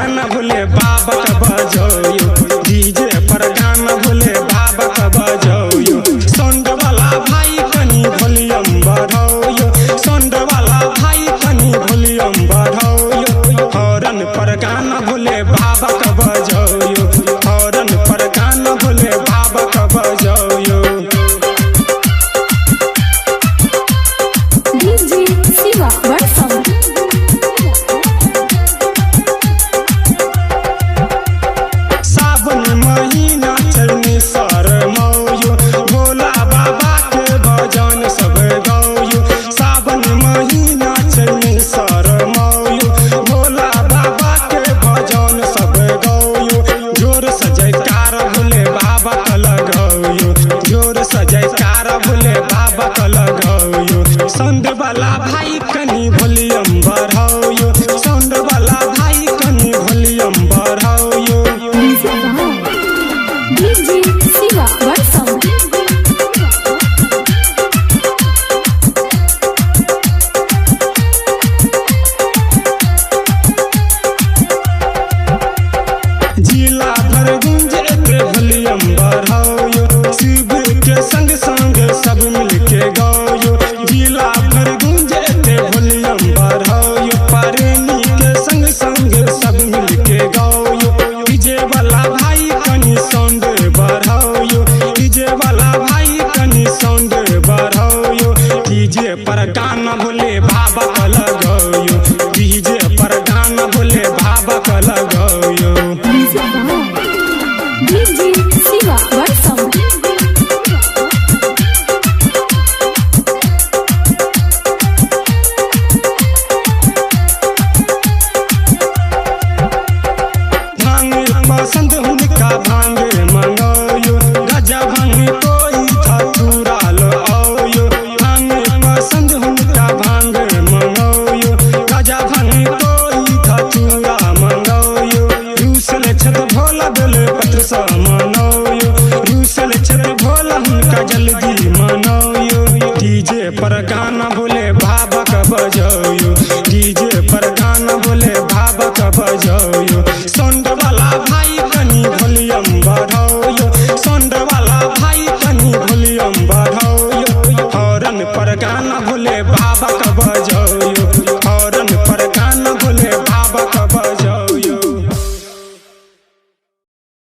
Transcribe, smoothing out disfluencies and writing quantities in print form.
गाना भोले बाबा का बजाओ, डीजे पर गाना भोले बाबा का बजाओ। साउंड वाला भाई कनी वॉल्यूम बढ़ाओ, साउंड वाला भाई कनी वॉल्यूम बढ़ाओ। हॉर्न पर गाना भोले बाबा का बजाओ, हॉर्न पर गाना भोले बाबा का बजाओ। डीजे शिवा वर्षम। सावन महीना चढ़ने शरमाओ, भोला बाबा के भजन सब गाओ। सावन महीना चढ़ने शरमाओ, भोला बाबा के भजन सब गाओ। जोर से जयकार भोले बाबा का लगाओ, जोर से जयकार भोले बाबा का लगाओ। साउंड वाला भाई कनी वॉल्यूम बढ़ाओ, साउंड वाला भाई कनी वॉल्यूम बढ़ाओ। डीजे शिवा वर्षम। जिला भर गुंजे के वॉल्यूम बढ़ाओ, शिव के संग संग सब मिलके गाओ। जिला भर गुंजे के वॉल्यूम बढ़ाओ, पारनी के संग संग सब मिलके गाओ। डीजे वाला भाई कनी साउंड बढ़ाओ, डीजे वाला भाई कनी साउंड बढ़ाओ। डीजे पर गाना भोले बाबा का लगाओ, डीजे पर गाना भोले बाबा का लगाओ। डीजे शिवा वर्षम। भांग पसंद उनका भांग मंगाओ, गजा भांग कोई धतूरा लो आओ। भांग पसंद उनका भांग मंगाओ, गजा भांग कोई धतूरा मंगाओ। रूसल छत भोला बेल पत्र सा मनाओ, रूसल छत भोला उनका जल्दी मनाओ। डीजे पर गाना भोले बाबा का बजाओ, डीजे पर गाना भोले बाबा का बजाओ। साउंड वाला भाई कनी वॉल्यूम बढ़ाओ, साउंड वाला भाई कनी वॉल्यूम बढ़ाओ। हॉर्न पर गाना भोले बाबा का बजाओ।